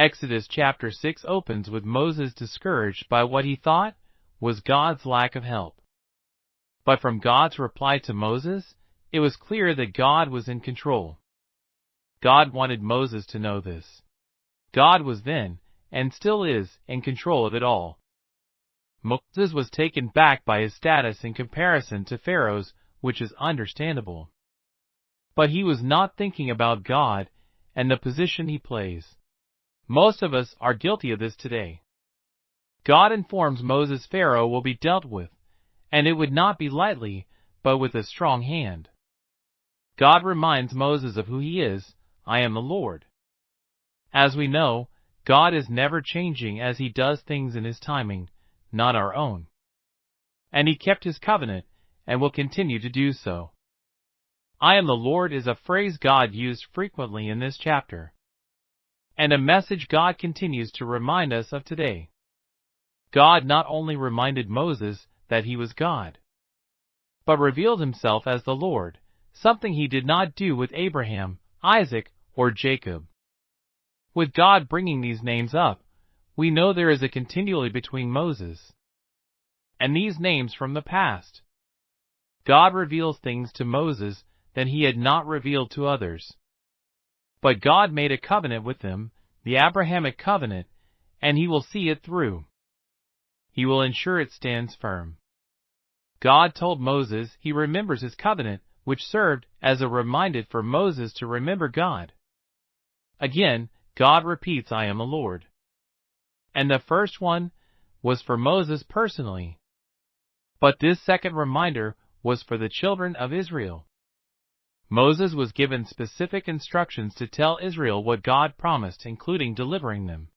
Exodus chapter 6 opens with Moses discouraged by what he thought was God's lack of help. But from God's reply to Moses, it was clear that God was in control. God wanted Moses to know this. God was then, and still is, in control of it all. Moses was taken back by his status in comparison to Pharaoh's, which is understandable. But he was not thinking about God and the position he plays. Most of us are guilty of this today. God informs Moses Pharaoh will be dealt with, and it would not be lightly, but with a strong hand. God reminds Moses of who he is. I am the Lord. As we know, God is never changing as he does things in his timing, not our own. And he kept his covenant, and will continue to do so. I am the Lord is a phrase God used frequently in this chapter, and a message God continues to remind us of today. God not only reminded Moses that he was God, but revealed himself as the Lord, something he did not do with Abraham, Isaac, or Jacob. With God bringing these names up, we know there is a continuity between Moses and these names from the past. God reveals things to Moses that he had not revealed to others. But God made a covenant with them, the Abrahamic covenant, and he will see it through. He will ensure it stands firm. God told Moses he remembers his covenant, which served as a reminder for Moses to remember God. Again, God repeats, I am the Lord. And the first one was for Moses personally. But this second reminder was for the children of Israel. Moses was given specific instructions to tell Israel what God promised, including delivering them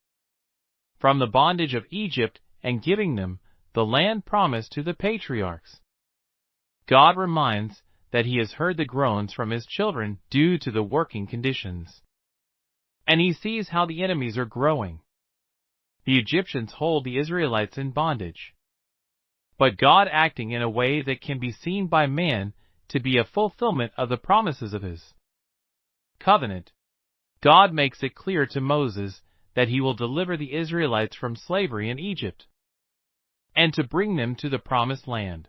from the bondage of Egypt and giving them the land promised to the patriarchs. God reminds that he has heard the groans from his children due to the working conditions. And he sees how the enemies are growing. The Egyptians hold the Israelites in bondage. But God acting in a way that can be seen by man to be a fulfillment of the promises of his covenant. God makes it clear to Moses that he will deliver the Israelites from slavery in Egypt and to bring them to the promised land.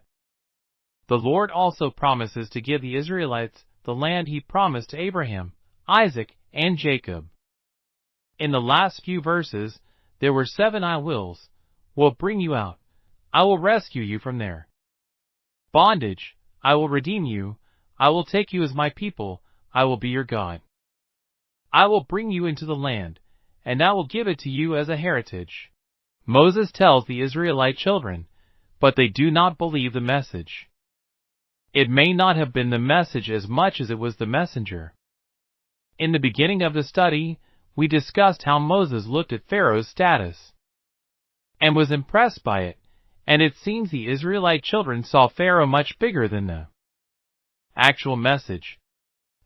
The Lord also promises to give the Israelites the land he promised to Abraham, Isaac, and Jacob. In the last few verses, there were 7 I will bring you out. I will rescue you from their bondage. I will redeem you. I will take you as my people. I will be your God. I will bring you into the land, and I will give it to you as a heritage. Moses tells the Israelite children, but they do not believe the message. It may not have been the message as much as it was the messenger. In the beginning of the study, we discussed how Moses looked at Pharaoh's status and was impressed by it, and it seems the Israelite children saw Pharaoh much bigger than the actual message.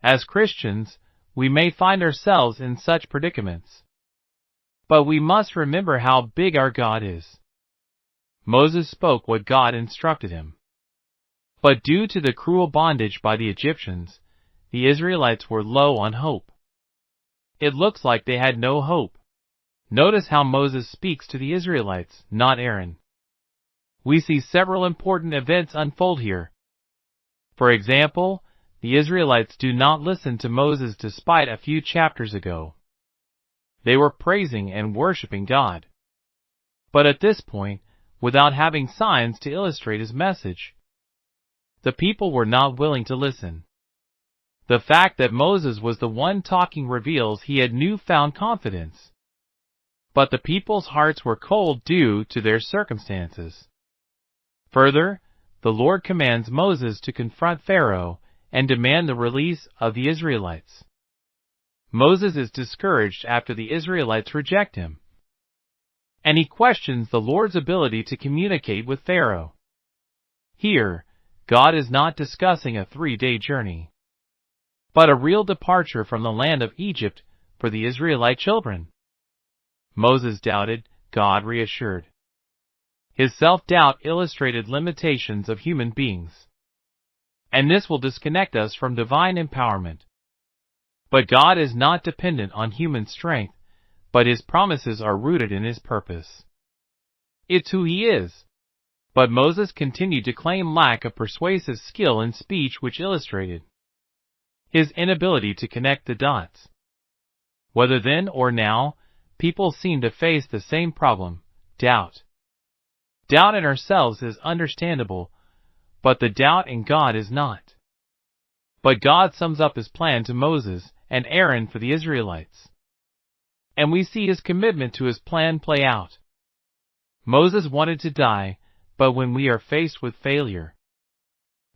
As Christians, we may find ourselves in such predicaments, but we must remember how big our God is. Moses spoke what God instructed him. But due to the cruel bondage by the Egyptians, the Israelites were low on hope. It looks like they had no hope. Notice how Moses speaks to the Israelites, not Aaron. We see several important events unfold here. For example, the Israelites do not listen to Moses despite a few chapters ago. They were praising and worshiping God. But at this point, without having signs to illustrate his message, the people were not willing to listen. The fact that Moses was the one talking reveals he had newfound confidence. But the people's hearts were cold due to their circumstances. Further, the Lord commands Moses to confront Pharaoh and demand the release of the Israelites. Moses is discouraged after the Israelites reject him, and he questions the Lord's ability to communicate with Pharaoh. Here, God is not discussing a 3-day journey, but a real departure from the land of Egypt for the Israelite children. Moses doubted, God reassured. His self-doubt illustrated limitations of human beings, and this will disconnect us from divine empowerment. But God is not dependent on human strength, but His promises are rooted in His purpose. It's who He is. But Moses continued to claim lack of persuasive skill in speech, which illustrated his inability to connect the dots. Whether then or now, people seem to face the same problem: doubt. Doubt in ourselves is understandable, but the doubt in God is not. But God sums up His plan to Moses and Aaron for the Israelites, and we see His commitment to His plan play out. Moses wanted to die, but when we are faced with failure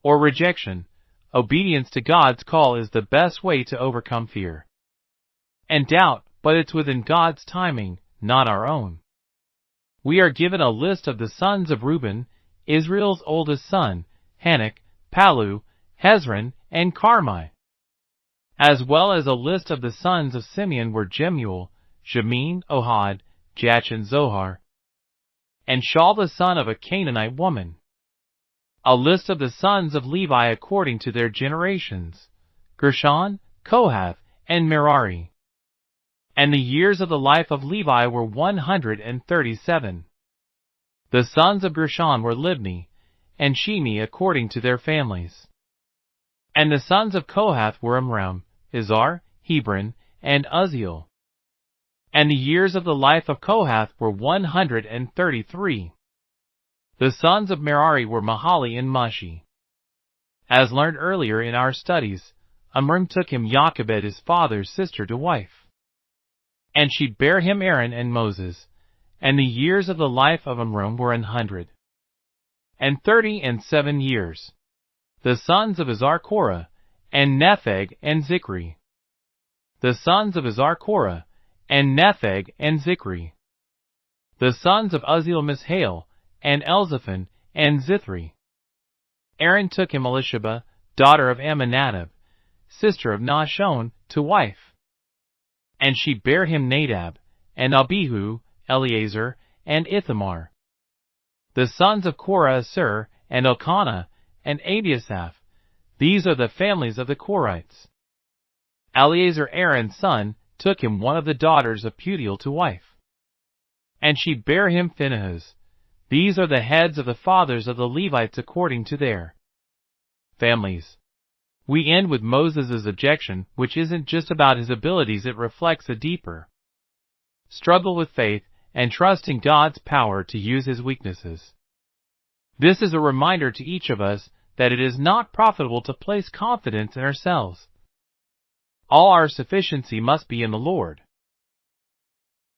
or rejection, obedience to God's call is the best way to overcome fear and doubt, but it's within God's timing, not our own. We are given a list of the sons of Reuben, Israel's oldest son, Hanok, Palu, Hezron, and Carmi, as well as a list of the sons of Simeon were Jemuel, Jamin, Ohad, Jachin, Zohar, and Shaul the son of a Canaanite woman. A list of the sons of Levi according to their generations: Gershon, Kohath, and Merari. And the years of the life of Levi were 137. The sons of Gershon were Libni and Shimi according to their families. And the sons of Kohath were Amram, Izhar, Hebron, and Uzziel. And the years of the life of Kohath were 133. The sons of Merari were Mahali and Mushi. As learned earlier in our studies, Amram took him Jochebed his father's sister to wife, and she bare him Aaron and Moses. And the years of the life of Amram were 137 years. The sons of Izhar Korah, and Nepheg and Zikri. The sons of Izhar Korah, and Nepheg and Zikri. The sons of Uzziel Mishael, and Elzaphan, and Zithri. Aaron took him Elisheba, daughter of Amminadab, sister of Nahshon, to wife, and she bare him Nadab, and Abihu, Eleazar, and Ithamar. The sons of Korah Assur, and Elkanah, and Abiasaph. These are the families of the Korites. Eleazar, Aaron's son, took him one of the daughters of Putiel to wife, and she bare him Phinehas. These are the heads of the fathers of the Levites according to their families. We end with Moses' objection, which isn't just about his abilities, it reflects a deeper struggle with faith and trust in God's power to use his weaknesses. This is a reminder to each of us that it is not profitable to place confidence in ourselves. All our sufficiency must be in the Lord.